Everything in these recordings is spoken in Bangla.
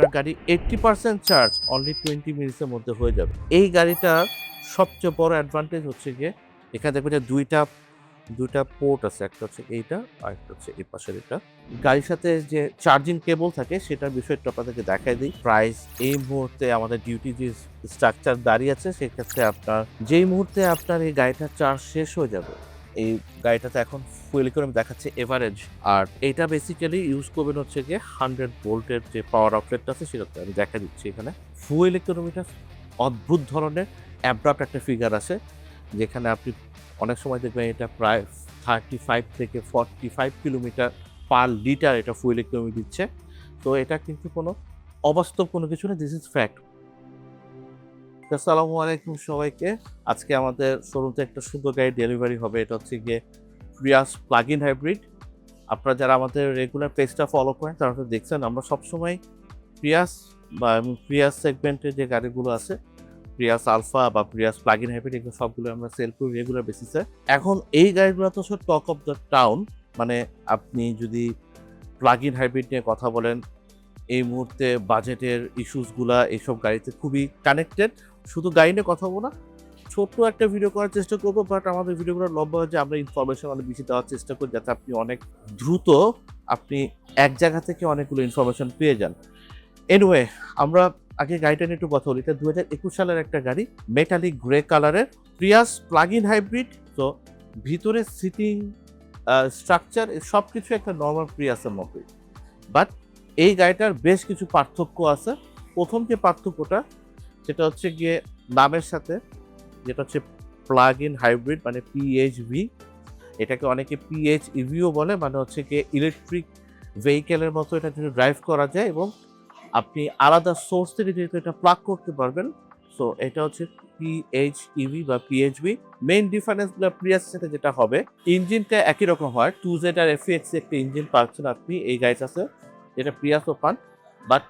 আপনার গাড়ি 80% চার্জ অনলি 20 মিনিটসের মধ্যে হয়ে যাবে। এই গাড়িটার সবচেয়ে বড় অ্যাডভান্টেজ হচ্ছে গিয়ে এখানে দেখবেন যে ২টা পোর্ট আছে। একটা হচ্ছে এইটা, আরেকটা হচ্ছে এই পাশের এটা। গাড়ির সাথে যে চার্জিং কেবল থাকে সেটার বিষয়টা আপনাদেরকে দেখায় দিই। প্রাইস এই মুহূর্তে আমাদের ডিউটি যে স্ট্রাকচার দাঁড়িয়ে আছে সেক্ষেত্রে আপনার যেই মুহূর্তে আপনার এই গাড়িটার চার্জ শেষ হয়ে যাবে, এই গাড়িটাতে এখন ফুয়েল ইকোনমি দেখাচ্ছে এভারেজ। আর এটা বেসিক্যালি ইউজ করবেন হচ্ছে গিয়ে 100 ভোল্টের যে পাওয়ার আউটলেটটা আছে সেটাতে আমি দেখা দিচ্ছি এখানে। ফুয়েল ইকোনমিটা অদ্ভুত ধরনের অ্যাব্রাপ্ট একটা ফিগার আছে, যেখানে আপনি অনেক সময় দেখবেন এটা প্রায় 35 থেকে 45 কিলোমিটার পার লিটার এটা ফুয়েল ইকোনমি দিচ্ছে। তো এটা কিন্তু কোনো অবাস্তব কোনো কিছু না, দিস ইজ ফ্যাক্ট। আসসালামু আলাইকুম সবাইকে। আজকে আমাদের শোরুমতে একটা সুন্দর গাড়ি ডেলিভারি হবে। এটা হচ্ছে গিয়ে প্রিয়াস প্লাগ ইন হাইব্রিড। আপনারা যারা আমাদের রেগুলার পেজটা ফলো করেন তারা তো দেখছেন আমরা সবসময় প্রিয়াস বা প্রিয়াস সেগমেন্টের যে গাড়িগুলো আছে, প্রিয়াস আলফা বা প্রিয়াস প্লাগ ইন হাইব্রিড, এগুলো সবগুলো আমরা সেল করি রেগুলার বেসিসে। এখন এই গাড়িগুলো তো হচ্ছে টক অফ দ্য টাউন। মানে আপনি যদি প্লাগ ইন হাইব্রিড নিয়ে কথা বলেন, এই মুহূর্তে বাজেটের ইস্যুসগুলা এইসব গাড়িতে খুবই কানেক্টেড। শুধু গাড়ি নিয়ে কথা বলবো না, ছোট্ট একটা ভিডিও করার চেষ্টা করবো, বাট আমাদের ভিডিওগুলো লম্বা হয়ে যায়। আমরা ইনফরমেশন অনেক বেশি দেওয়ার চেষ্টা করি যাতে আপনি অনেক দ্রুত আপনি এক জায়গা থেকে অনেকগুলো ইনফরমেশন পেয়ে যান। এনিওয়ে, আমরা আগে গাড়িটা নিয়ে একটু কথা বলি। এটা 2021 সালের একটা গাড়ি, মেটালিক গ্রে কালারের প্রিয়াস প্লাগ ইন হাইব্রিড। তো ভিতরে সিটিং স্ট্রাকচার সব কিছু একটা নর্মাল প্রিয়াসের মতোই, বাট এই গাড়িটার বেশ কিছু পার্থক্য আছে। প্রথম যে পার্থক্যটা সেটা হচ্ছে গিয়ে নামের সাথে, যেটা হচ্ছে প্লাগ ইন হাইব্রিড মানে পিএইচভি। এটাকে অনেকে পিএইচইভিও বলে, মানে হচ্ছে গিয়ে ইলেকট্রিক ভেহিকেলের মতো এটা যদি ড্রাইভ করা যায় এবং আপনি আলাদা সোর্স থেকে যেহেতু এটা প্লাগ করতে পারবেন। সো এটা হচ্ছে পিএইচইভি বা পিএইচভি। মেইন ডিফারেন্সগুলো প্রিয়াসের সাথে যেটা হবে, ইঞ্জিনটা একই রকম হয়। 2Z আর FX একটা ইঞ্জিন পাচ্ছেন আপনি এই গাড়িটাতে, যেটা প্রিয়াসও পান। বাট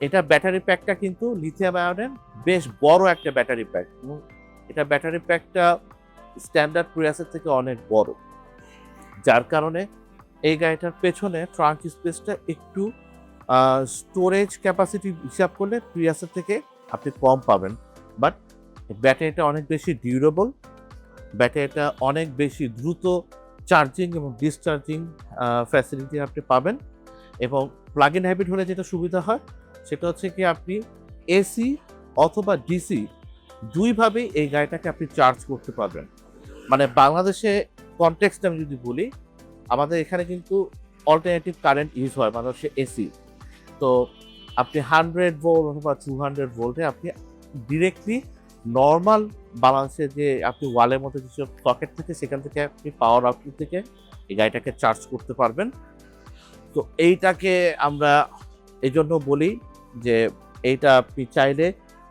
এটা ব্যাটারি প্যাকটা কিন্তু লিথিয়াম আয়নের বেশ বড় একটা ব্যাটারি প্যাক, এবং এটা ব্যাটারি প্যাকটা স্ট্যান্ডার্ড প্রিয়াসের থেকে অনেক বড়, যার কারণে এই গাড়িটার পেছনে ট্রাঙ্ক স্পেসটা একটু স্টোরেজ ক্যাপাসিটি হিসাব করলে প্রিয়াসের থেকে আপনি কম পাবেন। বাট ব্যাটারিটা অনেক বেশি ডিউরেবল, ব্যাটারিটা অনেক বেশি দ্রুত চার্জিং এবং ডিসচার্জিং ফ্যাসিলিটি আপনি পাবেন। এবং প্লাগ ইন হাইব্রিড হলে যেটা সুবিধা হয় সেটা হচ্ছে কি আপনি এসি অথবা ডিসি দুইভাবেই এই গাড়িটাকে আপনি চার্জ করতে পারবেন। মানে বাংলাদেশে কনটেক্সট আমি যদি বলি, আমাদের এখানে কিন্তু অল্টারনেটিভ কারেন্ট ইউজ হয়, মানে হচ্ছে এসি। তো আপনি 100 ভোল্ট অথবা 200 ভোল্টে আপনি ডিরেক্টলি নর্মাল বাংলাদেশে যে আপনি ওয়ালের মধ্যে কিছু সকেট থেকে সেখান থেকে আপনি পাওয়ার আউটপুট থেকে এই গাড়িটাকে চার্জ করতে পারবেন। তো এইটাকে আমরা এই জন্য বলি যে এইটা আপনি চাইলে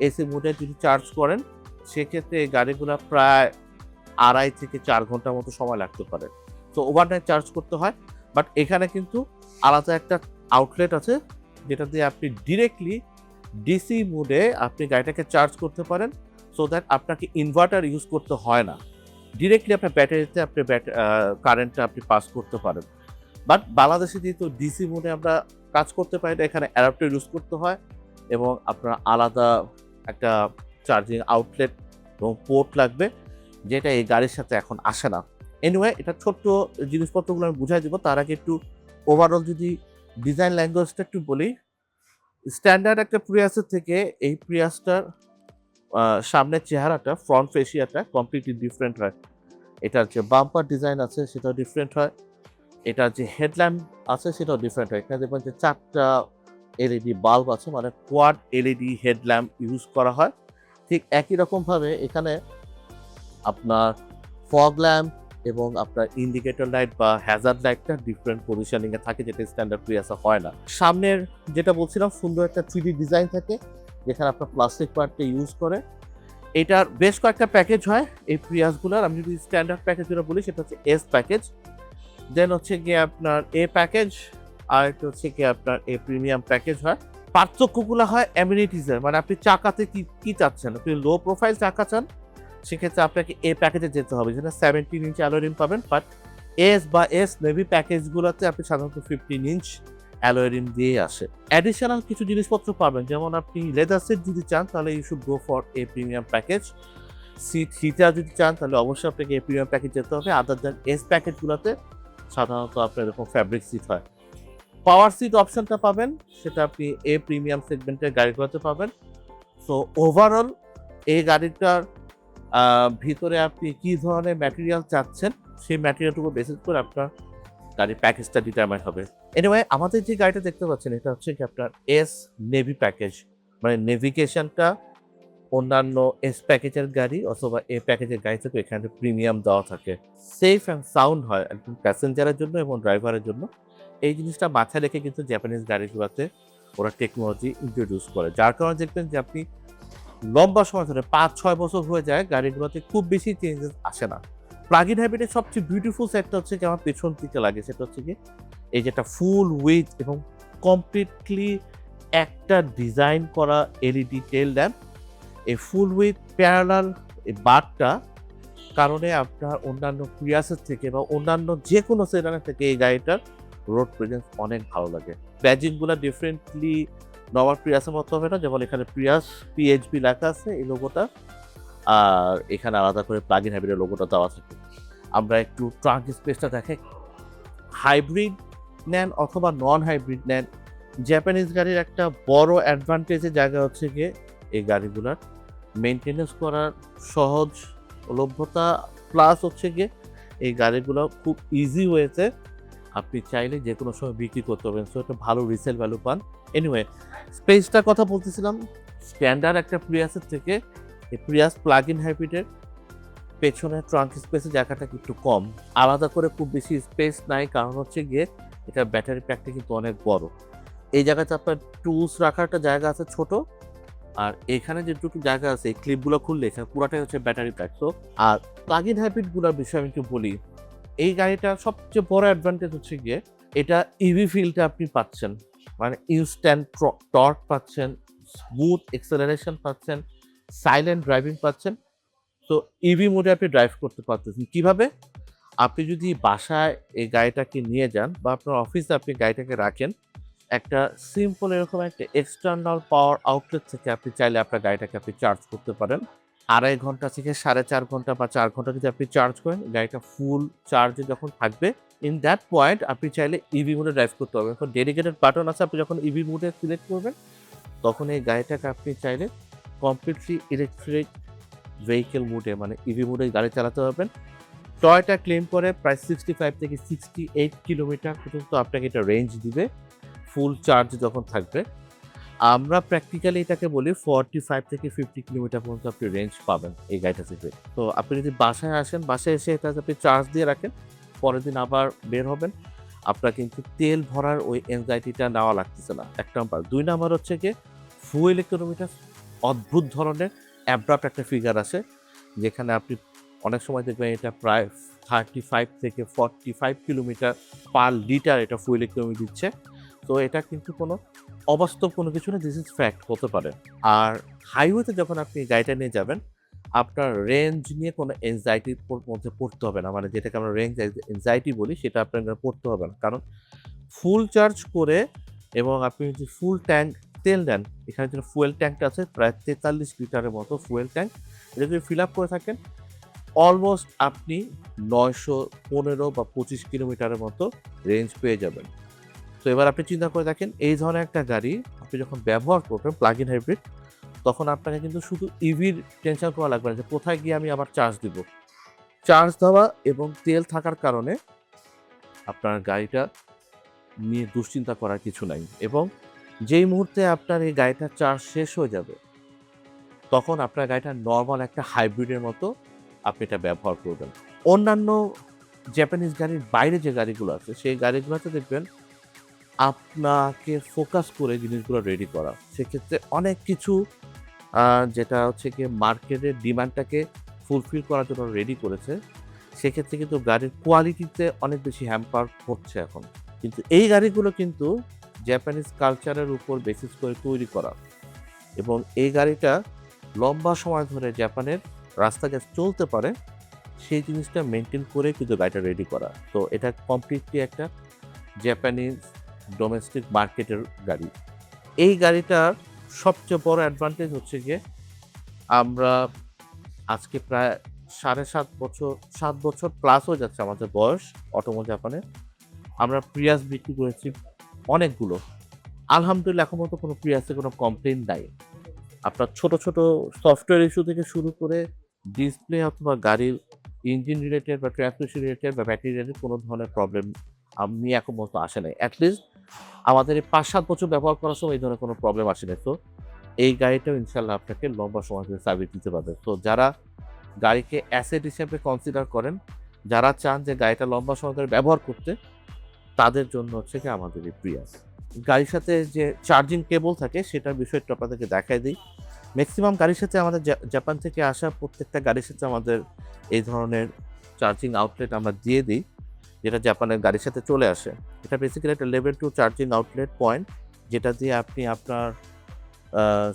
এসি মোডে যদি চার্জ করেন সেক্ষেত্রে এই গাড়িগুলো প্রায় 2.5 থেকে 4 ঘন্টার মতো সময় লাগতে পারে। তো ওভারনাইট চার্জ করতে হয়। বাট এখানে কিন্তু আলাদা একটা আউটলেট আছে যেটা দিয়ে আপনি ডিরেক্টলি ডিসি মোডে আপনি গাড়িটাকে চার্জ করতে পারেন, সো দ্যাট আপনাকে ইনভার্টার ইউজ করতে হয় না। ডিরেক্টলি আপনার ব্যাটারিতে আপনি কারেন্টটা আপনি পাস করতে পারেন। বাট বাংলাদেশে যেহেতু ডিসি মোডে আমরা কাজ করতে পারি না, এখানে অ্যাডাপ্টার ইউজ করতে হয় এবং আপনার আলাদা একটা চার্জিং আউটলেট এবং পোর্ট লাগবে, যেটা এই গাড়ির সাথে এখন আসে না। এনিওয়ে, এটা ছোট্ট জিনিসপত্রগুলো আমি বুঝাই দেবো। তার আগে একটু ওভারঅল যদি ডিজাইন ল্যাঙ্গুয়েজটা একটু বলি, স্ট্যান্ডার্ড একটা প্রিয়াসের থেকে এই প্রিয়াসটার সামনের চেহারাটা, ফ্রন্ট ফেসিয়াটা কমপ্লিটলি ডিফারেন্ট হয়। এটার যে বাম্পার ডিজাইন আছে সেটাও ডিফারেন্ট হয়, এটার যে হেডল্যাম্প আছে সেটাও ডিফারেন্ট হয়। এখানে দেখবেন যে 4টা এলইডি বাল্ব আছে, মানে কোয়াড এলইডি হেডল্যাম্প ইউজ করা হয়। ঠিক একই রকমভাবে এখানে আপনার ফগ ল্যাম্প এবং আপনার ইন্ডিকেটর লাইট বা হ্যাজার্ড লাইটটা ডিফারেন্ট পজিশনিংয়ে থাকে, যেটা স্ট্যান্ডার্ড প্রিয়াসে হয় না। সামনের যেটা বলছিলাম সুন্দর একটা 3D ডিজাইন থাকে যেখানে আপনার প্লাস্টিক পার্টটা ইউজ করে। এটার বেশ কয়েকটা প্যাকেজ হয় এই প্রিয়াসগুলোর। আমি যদি স্ট্যান্ডার্ড প্যাকেজ যেটা বলি সেটা হচ্ছে এস প্যাকেজ, দেন হচ্ছে গিয়ে আপনার এ প্যাকেজ, আর একটা হচ্ছে গিয়ে আপনার এ প্রিমিয়াম প্যাকেজ হয়। পার্থক্যগুলো হয় অ্যামিনিটিসের, মানে আপনি চাকাতে কি চাচ্ছেন। আপনি লো প্রোফাইল চাকা চান সেক্ষেত্রে আপনাকে এ প্যাকেজে যেতে হবে, যেটা 17 ইঞ্চ অ্যালয় রিম পাবেন। বাট এস বা এস নেভি প্যাকেজগুলোতে আপনি সাধারণত 15 ইঞ্চ অ্যালয় রিম দিয়েই আসে। অ্যাডিশনাল কিছু জিনিসপত্র পাবেন, যেমন আপনি লেদার সিট যদি চান তাহলে you should go for a premium package. Seat heater যদি চান তাহলে অবশ্যই আপনাকে এ প্রিমিয়াম প্যাকেজ যেতে হবে। আদার দ্যান এস প্যাকেজগুলোতে সাধারণত আপনার এরকম ফ্যাব্রিক সিট হয়। পাওয়ার সিট অপশনটা পাবেন, সেটা আপনি এ প্রিমিয়াম সেগমেন্টের গাড়িগুলোতে পাবেন। সো ওভারঅল এই গাড়িটার ভিতরে আপনি কি ধরনের ম্যাটেরিয়াল চাচ্ছেন সেই ম্যাটেরিয়ালটুকু বেসিস করে আপনার গাড়ির প্যাকেজটা ডিটারমাইন হবে। এনিওয়ে আমাদের যে গাড়িটা দেখতে পাচ্ছেন এটা হচ্ছে কি আপনার এস নেভি প্যাকেজ, মানে নেভিগেশনটা অন্যান্য এস প্যাকেজের গাড়ি অথবা এ প্যাকেজের গাড়ি থেকে এখানে প্রিমিয়াম দেওয়া থাকে। সেফ অ্যান্ড সাউন্ড হয় একদম প্যাসেঞ্জারের জন্য এবং ড্রাইভারের জন্য। এই জিনিসটা মাথায় রেখে কিন্তু জাপানিজ গাড়িগুলোতে ওরা টেকনোলজি ইন্ট্রোডিউস করে, যার কারণে দেখবেন যে আপনি লম্বা সময় ধরে ৫-৬ বছর হয়ে যায় গাড়িগুলোতে খুব বেশি চেঞ্জেস আসে না। প্লাগ ইন হাইব্রিডের সবচেয়ে বিউটিফুল সাইডটা হচ্ছে কি আমার পেছন দিকে লাগে, সেটা হচ্ছে কি এই যেটা ফুল উইথ এবং কমপ্লিটলি একটা ডিজাইন করা এলইডি টেল ল্যাম্প। এই ফুল উইথ প্যারালাল এই বারটা কারণে আপনার অন্যান্য প্রিয়াসের থেকে বা অন্যান্য যে কোনো সেডানের থেকে এই গাড়িটার রোড প্রেজেন্স অনেক ভালো লাগে। ব্যাজিংগুলো ডিফারেন্টলি নর্মাল প্রিয়াসের মতো হবে না, যেমন এখানে প্রিয়াস পিএইচবি লেখা আছে এই লোগোটা, আর এখানে আলাদা করে প্লাগ ইন হাইব্রিডের লোগোটা দেওয়া থাকে। আমরা একটু ট্রাঙ্ক স্পেসটা দেখাই। হাইব্রিড নেন অথবা নন হাইব্রিড নেন, জাপানিজ গাড়ির একটা বড় অ্যাডভান্টেজের জায়গা হচ্ছে গিয়ে এই গাড়িগুলার মেনটেনেন্স করার সহজলভ্যতা, প্লাস হচ্ছে গিয়ে এই গাড়িগুলো খুব ইজি ওয়েতে আপনি চাইলে যে কোনো সময় বিক্রি করতে পারবেন, সো একটা ভালো রিসেল ভ্যালু পান। এনিওয়ে স্পেসটার কথা বলতেছিলাম, স্ট্যান্ডার্ড একটা প্রিয়াসের থেকে এই প্রিয়াস প্লাগ ইন হাইব্রিডের পেছনে ট্রাঙ্ক স্পেসের জায়গাটা একটু কম, আলাদা করে খুব বেশি স্পেস নাই, কারণ হচ্ছে গিয়ে এটা ব্যাটারি প্যাকটা কিন্তু অনেক বড়। এই জায়গাতে আপনার টুলস রাখার একটা জায়গা আছে ছোট, আর এখানে যেটুকু জায়গা আছে এই ক্লিপগুলো খুললে এখানে পুরাটাই হচ্ছে ব্যাটারি প্যাক। তো আর প্লাগ ইন হাইব্রিডগুলোর বিষয়ে আমি একটু বলি, এই গাড়িটার সবচেয়ে বড় অ্যাডভান্টেজ হচ্ছে গিয়ে এটা ইভি ফিলটা আপনি পাচ্ছেন, মানে ইনস্ট্যান্ট টর্ক পাচ্ছেন, স্মুথ এক্সেলারেশন পাচ্ছেন, সাইলেন্ট ড্রাইভিং পাচ্ছেন। তো ইভি মোডে আপনি ড্রাইভ করতে পারতেছেন। কিভাবে? আপনি যদি বাসায় এই গাড়িটাকে নিয়ে যান বা আপনার অফিসে আপনি গাড়িটাকে রাখেন, একটা সিম্পল এরকম একটা এক্সটার্নাল পাওয়ার আউটলেট থেকে আপনি চাইলে আপনার গাড়িটাকে আপনি চার্জ করতে পারেন। ২.৫ ঘন্টা থেকে ৪.৫ ঘন্টা বা ৪ ঘন্টা যদি আপনি চার্জ করেন, গাড়িটা ফুল চার্জে যখন থাকবে, ইন দ্যাট পয়েন্ট আপনি চাইলে ইভি মোডে ড্রাইভ করতে পারবেন। এখন ডেডিকেটেড বাটন আছে, আপনি যখন ইভি মোডে সিলেক্ট করবেন, তখন এই গাড়িটাকে আপনি চাইলে কমপ্লিটলি ইলেকট্রিক ভেহিকেল মোডে মানে ইভি মোডে গাড়ি চালাতে পারবেন। টয়োটা ক্লেম করে প্রায় 65 থেকে 68 কিলোমিটার পর্যন্ত আপনাকে এটা রেঞ্জ দিবে ফুল চার্জ যখন থাকবে। আমরা প্র্যাকটিক্যালি এটাকে বলি 45 থেকে 50 কিলোমিটার পর্যন্ত আপনি রেঞ্জ পাবেন এই গাড়িটা থেকে। তো আপনি যদি বাসায় আসেন, বাসায় এসে এটা আপনি চার্জ দিয়ে রাখেন, পরের দিন আবার বের হবেন, আপনার কিন্তু তেল ভরার ওই এনজাইটিটা নেওয়া লাগতেছে না, ১ নাম্বার। ২ নাম্বার হচ্ছে গিয়ে ফুয়েল ইকোনমিটা অদ্ভুত ধরনের অ্যাব্রাপ্ট একটা ফিগার আছে, যেখানে আপনি অনেক সময় দেখবেন এটা প্রায় 35 থেকে 45 কিলোমিটার পার লিটার এটা ফুয়েল ইকোনমি দিচ্ছে। তো এটা কিন্তু কোনো অবাস্তব কোনো কিছু না, দিস ইজ ফ্যাক্ট হতে পারে। আর হাইওয়েতে যখন আপনি গাড়িটা নিয়ে যাবেন, আপনার রেঞ্জ নিয়ে কোনো এনজাইটির মধ্যে পড়তে হবে না, মানে যেটাকে আমরা রেঞ্জ এনজাইটি বলি সেটা আপনার পড়তে হবে না, কারণ ফুল চার্জ করে এবং আপনি যদি ফুল ট্যাঙ্ক তেল দেন, এখানে যে ফুয়েল ট্যাঙ্কটা আছে প্রায় 43 লিটারের মতো ফুয়েল ট্যাঙ্ক, এটা যদি ফিল আপ করে থাকেন অলমোস্ট আপনি 915 বা 25 কিলোমিটারের মতো রেঞ্জ পেয়ে যাবেন। তো এবার আপনি চিন্তা করে দেখেন, এই ধরনের একটা গাড়ি আপনি যখন ব্যবহার করবেন প্লাগ ইন হাইব্রিড, তখন আপনাকে কিন্তু শুধু ইভির টেনশন করা লাগবে না যে কোথায় গিয়ে আমি আবার চার্জ দিব। চার্জ দেওয়া এবং তেল থাকার কারণে আপনার গাড়িটা নিয়ে দুশ্চিন্তা করার কিছু নাই, এবং যেই মুহূর্তে আপনার এই গাড়িটার চার্জ শেষ হয়ে যাবে, তখন আপনার গাড়িটা নর্মাল একটা হাইব্রিডের মতো আপনি এটা ব্যবহার করবেন। অন্যান্য জাপানিজ গাড়ির বাইরে যে গাড়িগুলো আছে, সেই গাড়িগুলোতে দেখবেন আপনাকে ফোকাস করে জিনিসগুলো রেডি করা। সেক্ষেত্রে অনেক কিছু যেটা হচ্ছে গিয়ে মার্কেটের ডিমান্ডটাকে ফুলফিল করার জন্য রেডি করেছে, সেক্ষেত্রে কিন্তু গাড়ির কোয়ালিটিতে অনেক বেশি হ্যাম্পার হচ্ছে এখন। কিন্তু এই গাড়িগুলো কিন্তু জাপানিজ কালচারের উপর বেসিস করে তৈরি করা, এবং এই গাড়িটা লম্বা সময় ধরে জাপানের রাস্তায় চলতে পারে সেই জিনিসটা মেনটেন করে কিন্তু গাড়িটা রেডি করা। তো এটা কমপ্লিটলি একটা জাপানিজ ডোমেস্টিক মার্কেটের গাড়ি। এই গাড়িটার সবচেয়ে বড় অ্যাডভান্টেজ হচ্ছে গিয়ে আমরা আজকে প্রায় 7.5 বছর প্লাস হয়ে যাচ্ছে আমাদের বয়স অটোমো জাপানে। আমরা প্রিয়াস বিক্রি করেছি অনেকগুলো। আলহামদুলিল্লাহ এখন পর্যন্ত কোনো প্রিয়াসে কোনো কমপ্লেইন নাই। আপনার ছোট, ছোট সফটওয়্যার ইস্যু থেকে শুরু করে ডিসপ্লে অথবা গাড়ির ইঞ্জিন রিলেটেড বা ট্রান্সমিশন রিলেটেড বা ব্যাটারি রিলেটেড কোনো ধরনের প্রবলেম আমি এখন পর্যন্ত আসে নাই। এটলিস্ট আমাদের এই ৫-৭ বছর ব্যবহার করার সময় এই ধরনের কোনো প্রবলেম আসে নাই। তো এই গাড়িটাও ইনশাআল্লাহ আপনাকে লম্বা সময় ধরে সার্ভিস দিতে পারবে। তো যারা গাড়িকে অ্যাসেট হিসেবে কনসিডার করেন, যারা চান যে গাড়িটা লম্বা সময় ধরে ব্যবহার করতে, তাদের জন্য হচ্ছে গিয়ে আমাদের এই প্রিয়াস। গাড়ির সাথে যে চার্জিং কেবল থাকে সেটার বিষয়টা আপনাদেরকে দেখায় দিই। ম্যাক্সিমাম গাড়ির সাথে আমাদের জাপান থেকে আসা প্রত্যেকটা গাড়ির সাথে আমাদের এই ধরনের চার্জিং আউটলেট আমরা দিয়ে দিই, যেটা জাপানের গাড়ির সাথে চলে আসে। এটা বেসিক্যালি একটা লেভেল 2 চার্জিং আউটলেট পয়েন্ট, যেটা দিয়ে আপনি আপনার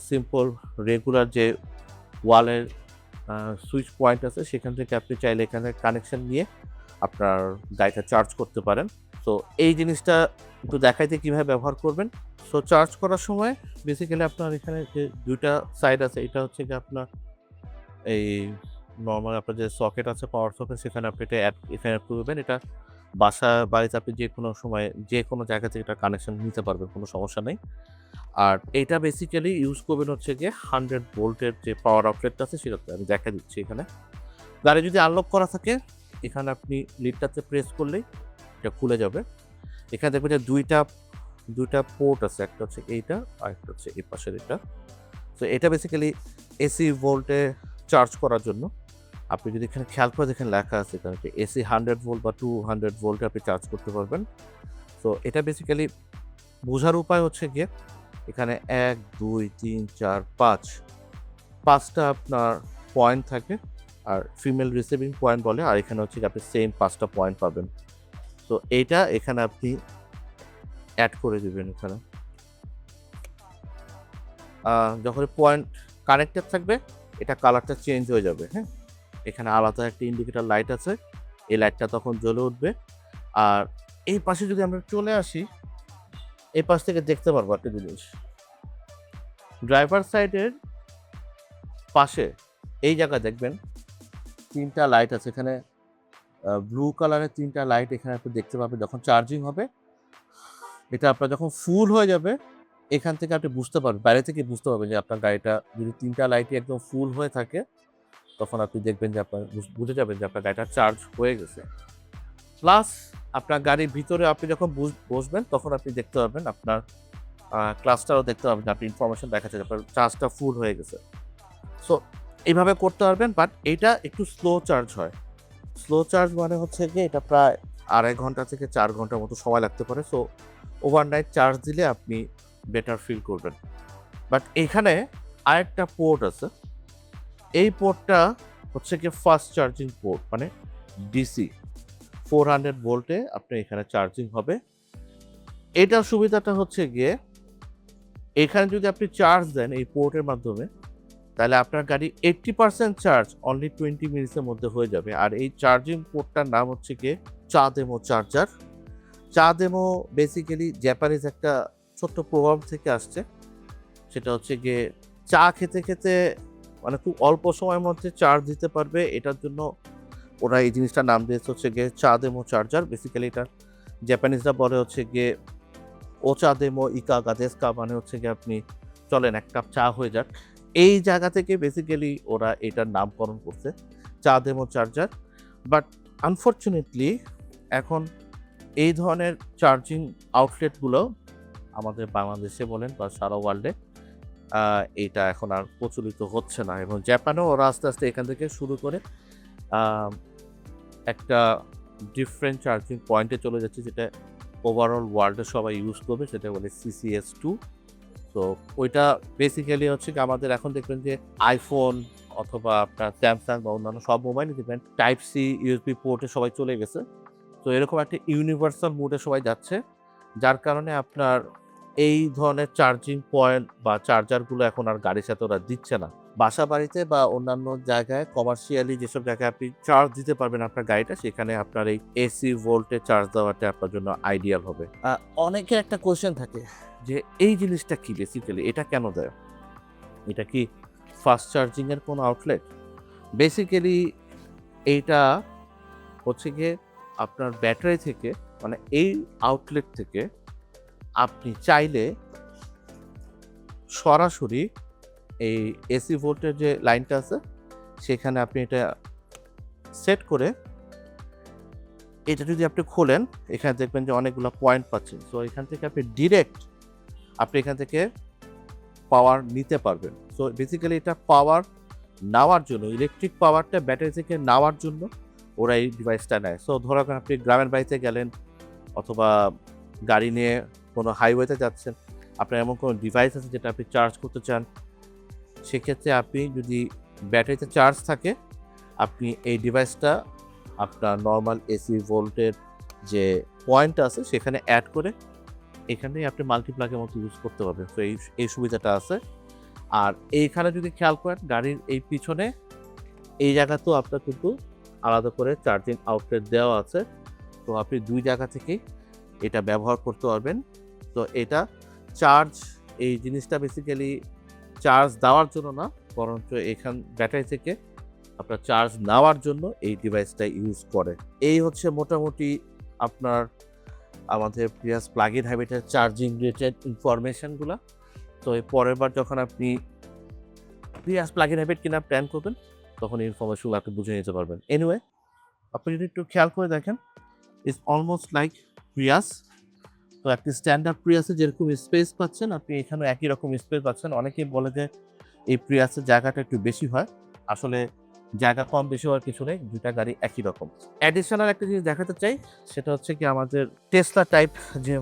সিম্পল রেগুলার যে ওয়ালের সুইচ পয়েন্ট আছে সেখান থেকে আপনি চাইলে এখানে কানেকশন নিয়ে আপনার গাড়িটা চার্জ করতে পারেন। তো এই জিনিসটা একটু দেখাইতে কীভাবে ব্যবহার করবেন। সো চার্জ করার সময় বেসিক্যালি আপনার এখানে যে 2টা সাইড আছে, এটা হচ্ছে গিয়ে আপনার এই নরমাল আপনার যে সকেট আছে পাওয়ার সকেট, সেখানে আপনি এটা এখানে অ্যাড করবেন। এটা বাড়িতে আপনি যেকোনো সময় যেকোনো জায়গা থেকে এটা কানেকশন নিতে পারবেন, কোনো সমস্যা নেই। আর এইটা বেসিক্যালি ইউজ করবেন হচ্ছে গিয়ে 100 ভোল্টের যে পাওয়ার আউটলেটটা আছে সেটাতে। আমি দেখা দিচ্ছি এখানে। গাড়ি যদি আনলক করা থাকে এখানে আপনি লিডটাতে প্রেস করলেই এটা খুলে যাবে। এখানে দেখবেন যে দুইটা পোর্ট আছে, একটা হচ্ছে এইটা আর একটা হচ্ছে এই পাশের এটা। তো এটা বেসিক্যালি এসি ভোল্টে চার্জ করার জন্য। আপনি যদি এখানে খেয়াল করে দেখেন লেখা আছে এখানে এসি 100 ভোল্ট বা 200 ভোল্টে আপনি চার্জ করতে পারবেন। তো এটা বেসিক্যালি বোঝার উপায় হচ্ছে গিয়ে এখানে 1, 2, 3, 4, 5টা আপনার পয়েন্ট থাকে, আর ফিমেল রিসিভিং পয়েন্ট বলে, আর এখানে হচ্ছে আপনি সেম 5টা পয়েন্ট পাবেন। তো এইটা এখানে আপনি অ্যাড করে দিবেন এখানে। যখন পয়েন্ট কানেক্টেড থাকবে এটা কালারটা চেঞ্জ হয়ে যাবে, হ্যাঁ? এখানে আলাদা একটা ইন্ডিকেটর লাইট আছে, এই লাইটটা তখন জ্বলে উঠবে। আর এই পাশে যদি আমরা চলে আসি, এই পাশ থেকে দেখতে পারবো একটা জিনিস। ড্রাইভার সাইডের পাশে এই জায়গায় দেখবেন 3টা লাইট আছে। এখানে ব্লু কালারের 3টা লাইট এখানে আপনি দেখতে পাবেন। যখন চার্জিং হবে এটা আপনার যখন ফুল হয়ে যাবে এখান থেকে আপনি বুঝতে পারবেন, বাইরে থেকে বুঝতে পারবেন যে আপনার গাড়িটা যদি 3টা লাইটই একদম ফুল হয়ে থাকে তখন আপনি দেখবেন যে আপনার বুঝে যাবেন যে আপনার গাড়িটা চার্জ হয়ে গেছে। প্লাস আপনার গাড়ির ভিতরে আপনি যখন বসবেন তখন আপনি দেখতে পারবেন আপনার ক্লাসটারও দেখতে পাবেন, আপনি ইনফরমেশন দেখাচ্ছে যে আপনার চার্জটা ফুল হয়ে গেছে। সো এইভাবে করতে পারবেন, বাট এইটা একটু স্লো চার্জ হয়। স্লো চার্জ মানে হচ্ছে গিয়ে এটা প্রায় 2.5 ঘন্টা থেকে 4 ঘন্টার মতো সময় লাগতে পারে। সো ওভারনাইট চার্জ দিলে আপনি বেটার ফিল করবেন। বাট এখানে আরেকটা পোর্ট আছে। এই পোর্টটা হচ্ছে গিয়ে ফাস্ট চার্জিং পোর্ট, মানে ডিসি 400 ভোল্টে আপনার এখানে চার্জিং হবে। এটার সুবিধাটা হচ্ছে গিয়ে এখানে যদি আপনি চার্জ দেন এই পোর্টের মাধ্যমে, তাহলে আপনার গাড়ি 80% চার্জ অনলি 20 মিনিটসের মধ্যে হয়ে যাবে। আর এই চার্জিং পোর্টটার নাম হচ্ছে গিয়ে চাদেমো চার্জার। চাদেমো বেসিক্যালি জাপানিজ একটা ছোট্ট প্রভাব থেকে আসছে। সেটা হচ্ছে গিয়ে চা খেতে খেতে মানে খুব অল্প সময়ের মধ্যে চার্জ দিতে পারবে, এটার জন্য ওরা এই জিনিসটার নাম দিয়েছে হচ্ছে গিয়ে চাদেমো চার্জার। বেসিক্যালি এটা জাপানিজরা বলে হচ্ছে গিয়ে ওচাদেমো ইকাগা দেস্কা, মানে হচ্ছে গিয়ে আপনি চলেন এক কাপ চা হয়ে যাক। এই জায়গা থেকে বেসিক্যালি ওরা এটার নামকরণ করছে চাদেমো চার্জার। বাট আনফর্চুনেটলি এখন এই ধরনের চার্জিং আউটলেটগুলো আমাদের বাংলাদেশে বলেন বা সারা ওয়ার্ল্ডে এটা এখন আর প্রচলিত হচ্ছে না, এবং জাপানেও ওরা আস্তে আস্তে এখান থেকে শুরু করে একটা ডিফারেন্ট চার্জিং পয়েন্টে চলে যাচ্ছে, যেটা ওভারঅল ওয়ার্ল্ডে সবাই ইউজ করবে, সেটা বলে CCS2। তো ওইটা বেসিক্যালি হচ্ছে কি আমাদের এখন দেখবেন যে আইফোন অথবা আপনার স্যামসাং বা অন্যান্য সব মোবাইলে দেখবেন টাইপ সি ইউএসবি পোর্টে সবাই চলে গেছে। তো এরকম একটা ইউনিভার্সাল মোডে সবাই যাচ্ছে, যার কারণে আপনার এই ধরনের চার্জিং পয়েন্ট বা চার্জারগুলো এখন আর গাড়ির সাথে ওরা দিচ্ছে না। বাসা বাড়িতে বা অন্যান্য জায়গায় কমার্শিয়ালি যেসব জায়গায় আপনি চার্জ দিতে পারবেন আপনার গাড়িটা, সেখানে আপনার এই এসি ভোল্টে চার্জ দেওয়াটা আপনার জন্য আইডিয়াল হবে। অনেকের একটা কোয়েশ্চেন থাকে যে এই জিনিসটা কি বেসিক্যালি, এটা কেন দেয়? এটা কি ফাস্ট চার্জিং এর কোনো আউটলেট? বেসিক্যালি এইটা হচ্ছে গিয়ে আপনার ব্যাটারি থেকে, মানে এই আউটলেট থেকে আপনি চাইলে সরাসরি এই এসি ভোল্টের যে লাইনটা আছে সেখানে আপনি এটা সেট করে এটা যদি আপনি খোলেন, এখানে দেখবেন যে অনেকগুলো পয়েন্ট পাচ্ছেন। সো এখান থেকে আপনি ডিরেক্ট এখান থেকে পাওয়ার নিতে পারবেন। সো বেসিক্যালি এটা পাওয়ার নেওয়ার জন্য, ইলেকট্রিক পাওয়ারটা ব্যাটারি থেকে নেওয়ার জন্য ওরা এই ডিভাইসটা নেয়। সো ধরো আপনি গ্রামের বাড়িতে গেলেন অথবা গাড়ি নিয়ে কোনো হাইওয়েতে যাচ্ছেন, আপনার এমন কোনো ডিভাইস আছে যেটা আপনি চার্জ করতে চান, সেক্ষেত্রে আপনি যদি ব্যাটারিতে চার্জ থাকে, আপনি এই ডিভাইসটা আপনার নর্মাল এসি ভোল্টের যে পয়েন্ট আছে সেখানে অ্যাড করে এখানেই আপনি মাল্টিপ্লাগের মতো ইউজ করতে পারবেন। তো এই সুবিধাটা আছে। আর এইখানে যদি খেয়াল করেন, গাড়ির এই পিছনে এই জায়গাতেও আপনার কিন্তু আলাদা করে চার্জিং আউটলেট দেওয়া আছে। তো আপনি 2 জায়গা থেকেই এটা ব্যবহার করতে পারবেন। তো এটা চার্জ, এই জিনিসটা বেসিক্যালি চার্জ দেওয়ার জন্য না, বরঞ্চ ব্যাটারি থেকে আপনার চার্জ নেওয়ার জন্য এই ডিভাইসটা ইউজ করে। এই হচ্ছে মোটামুটি আপনার আমাদের প্রিয়াস প্লাগ ইন হাইব্রিডের চার্জিং রিলেটেড ইনফরমেশনগুলো। তো এই পরের বার যখন আপনি প্রিয়াস প্লাগ ইন হাইব্রিড কেনার প্ল্যান করবেন, তখন এই ইনফরমেশনগুলো আপনি বুঝে নিতে পারবেন। এনিওয়ে, আপনি যদি একটু খেয়াল করে দেখেন, ইটস অলমোস্ট লাইক প্রিয়াস। তো একটি স্ট্যান্ডার্ড প্রিয়াসে যেরকম স্পেস পাচ্ছেন, আপনি এখানেও একই রকম স্পেস পাচ্ছেন। অনেকেই বলে যে এই প্রিয়াসের জায়গাটা একটু বেশি হয়। আসলে জায়গা কম বেশি হওয়ার কিছু নেই, 2টা গাড়ি একই রকম। অ্যাডিশনাল একটা জিনিস দেখাতে চাই, সেটা হচ্ছে কি আমাদের টেসলা টাইপ যে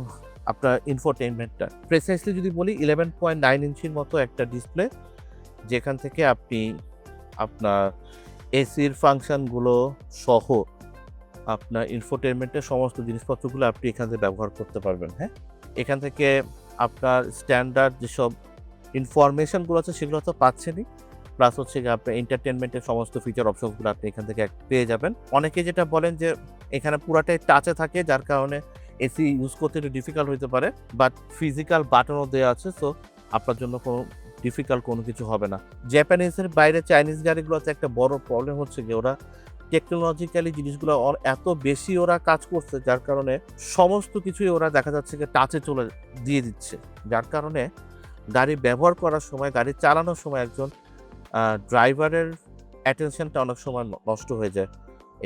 আপনার ইনফোটেইনমেন্টটা, প্রিসাইসলি যদি বলি 11.9 ইঞ্চির মতো একটা ডিসপ্লে, যেখান থেকে আপনি আপনার এসির ফাংশনগুলো সহ আপনার ইনফোটেইনমেন্টের সমস্ত জিনিসপত্রগুলো আপনি এখান থেকে ব্যবহার করতে পারবেন। হ্যাঁ, এখান থেকে আপনার স্ট্যান্ডার্ড যেসব ইনফরমেশনগুলো আছে সেগুলো তো পাচ্ছেনই, প্লাস হচ্ছে গিয়ে আপনার এন্টারটেনমেন্টের সমস্ত ফিচার অপশনসগুলো আপনি এখান থেকে পেয়ে যাবেন। অনেকে যেটা বলেন যে এখানে পুরাটাই টাচে থাকে, যার কারণে এসি ইউজ করতে একটু ডিফিকাল্ট হতে পারে, বাট ফিজিক্যাল বাটনও দেওয়া আছে। সো আপনার জন্য কোনো ডিফিকাল্ট কোনো কিছু হবে না। জাপানিজের বাইরে চাইনিজ গাড়িগুলোতে একটা বড় প্রবলেম হচ্ছে যে ওরা টেকনোলজিক্যালি জিনিসগুলো এত বেশি ওরা কাজ করছে, যার কারণে সমস্ত কিছুই ওরা দেখা যাচ্ছে যে টাচে চলে দিয়ে দিচ্ছে, যার কারণে গাড়ি ব্যবহার করার সময়, গাড়ি চালানোর সময় একজন ড্রাইভারের অ্যাটেনশনটা অনেক সময় নষ্ট হয়ে যায়।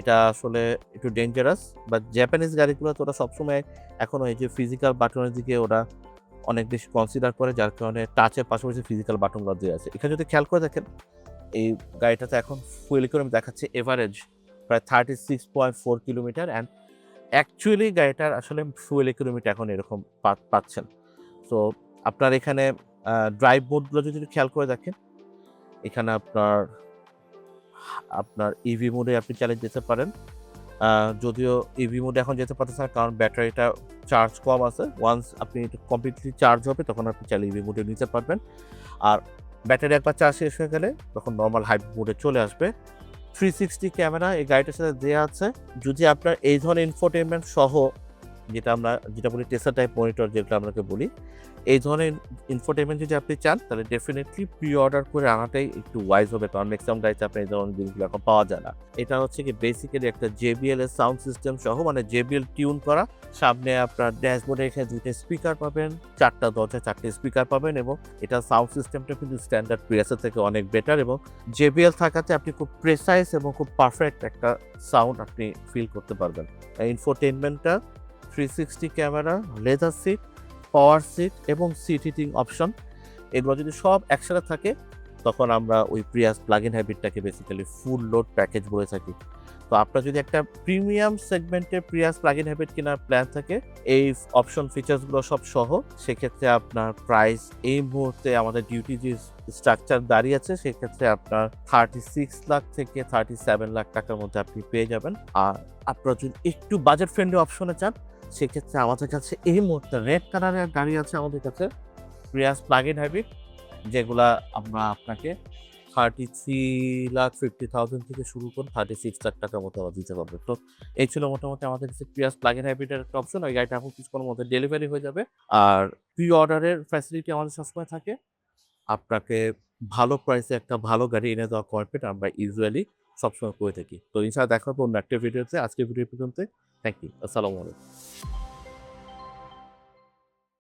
এটা আসলে একটু ডেঞ্জারাস। বাট জাপানিজ গাড়িগুলোতে ওরা সবসময় এখনও এই যে ফিজিক্যাল বাটনের দিকে ওরা অনেক বেশি কনসিডার করে, যার কারণে টাচের পাশাপাশি ফিজিক্যাল বাটনগুলো দেওয়া আছে। এখানে যদি খেয়াল করে দেখেন, এই গাড়িটাতে এখন ফুয়েল ইকোনমি দেখাচ্ছে এভারেজ প্রায় 36.4 কিলোমিটার, অ্যান্ড অ্যাকচুয়ালি গাড়িটার আসলে ফুয়েল ইকোনমিটা এখন এরকম পাচ্ছেন। সো আপনার এখানে ড্রাইভ মোডগুলো যদি খেয়াল করে দেখেন, এখানে আপনার ইভি মোডে আপনি চালিয়ে যেতে পারেন। যদিও ইভি মোডে এখন যেতে পারতেছে না, কারণ ব্যাটারিটা চার্জ কম আছে। ওয়ান্স আপনি কমপ্লিটলি চার্জ হবে, তখন আপনি চাইলে ইভি মোডে নিতে পারবেন। আর ব্যাটারি একবার চার্জ শেষ হয়ে গেলে তখন নর্মাল হাইব্রিড মোডে চলে আসবে। 360 ক্যামেরা এই গাড়িটার সাথে দেওয়া আছে। যদি আপনার এই ধরনের ইনফোটেইনমেন্ট সহ, যেটা বলি টেসলা টাইপ মনিটর, যেটা আপনাকে বলি, এই ধরনের ইনফোটেইনমেন্ট যদি আপনি চান, তাহলে ডেফিনেটলি প্রি অর্ডার করে আনাটাই একটু ওয়াইজ হবে, কারণ ম্যাক্সিমাম গাড়িতে আপনার এই ধরনের জিনিসগুলো এখন পাওয়া যায় না। এটা হচ্ছে কি বেসিক্যালি একটা JBL এর সাউন্ড সিস্টেম সহ, মানে JBL টিউন করা। সামনে আপনার ড্যাশবোর্ডে এখানে 2টা স্পিকার পাবেন, 4টা দরজা 4টে স্পিকার পাবেন, এবং এটা সাউন্ড সিস্টেমটা কিন্তু স্ট্যান্ডার্ড প্রিয়াসের থেকে অনেক বেটার, এবং JBL থাকাতে আপনি খুব প্রেসাইজ এবং খুব পারফেক্ট একটা সাউন্ড আপনি ফিল করতে পারবেন। ইনফোটেইনমেন্টটা 360 camera, leather seat, power seat এবং সিট হিটিং অপশন, এগুলো যদি সব একসাথে থাকে, তখন আমরা ওই প্রিয়াস প্লাগ ইন হাইব্রিডটাকে বেসিক্যালি ফুল লোড প্যাকেজ বলে থাকি। তো আপনার যদি একটা প্রিমিয়াম সেগমেন্টের প্রিয়াস প্লাগ ইন হাইব্রিড কেনার প্ল্যান থাকে, এই অপশন ফিচার্সগুলো সব সহ, সেক্ষেত্রে আপনার প্রাইস এই মুহূর্তে আমাদের ডিউটি যে স্ট্রাকচার দাঁড়িয়ে আছে, সেক্ষেত্রে আপনার 36 লাখ থেকে 37 লাখ টাকার মধ্যে আপনি পেয়ে যাবেন। আর আপনারা যদি একটু বাজেট ফ্রেন্ডলি অপশনে চান, সেক্ষেত্রে আমাদের কাছে এই মুহূর্তে রেড কালারের গাড়ি আছে আমাদের কাছে প্রিয়াস প্লাগ ইন হাইব্রিড, যেগুলা আমরা আপনাকে 33,50,000 থেকে শুরু করে 36 লাখ টাকার মতো আমরা দিতে পারবো। তো এই ছিল মোটামুটি আমাদের কাছে প্রিয়াস প্লাগ-ইন হাইব্রিডের একটা অপশন। ওই গাড়িটা এখন কিছুক্ষণের মধ্যে ডেলিভারি হয়ে যাবে। আর প্রি অর্ডারের ফ্যাসিলিটি আমাদের সবসময় থাকে। আপনাকে ভালো প্রাইসে একটা ভালো গাড়ি এনে দেওয়ার কমিটমেন্ট আমরা ইউজুয়ালি সবসময় করে থাকি। তো ইনশাআল্লাহ দেখা হবে অন্য একটা ভিডিওতে। আজকের ভিডিও পর্যন্ত। Thank you. আসসালামু আলাইকুম।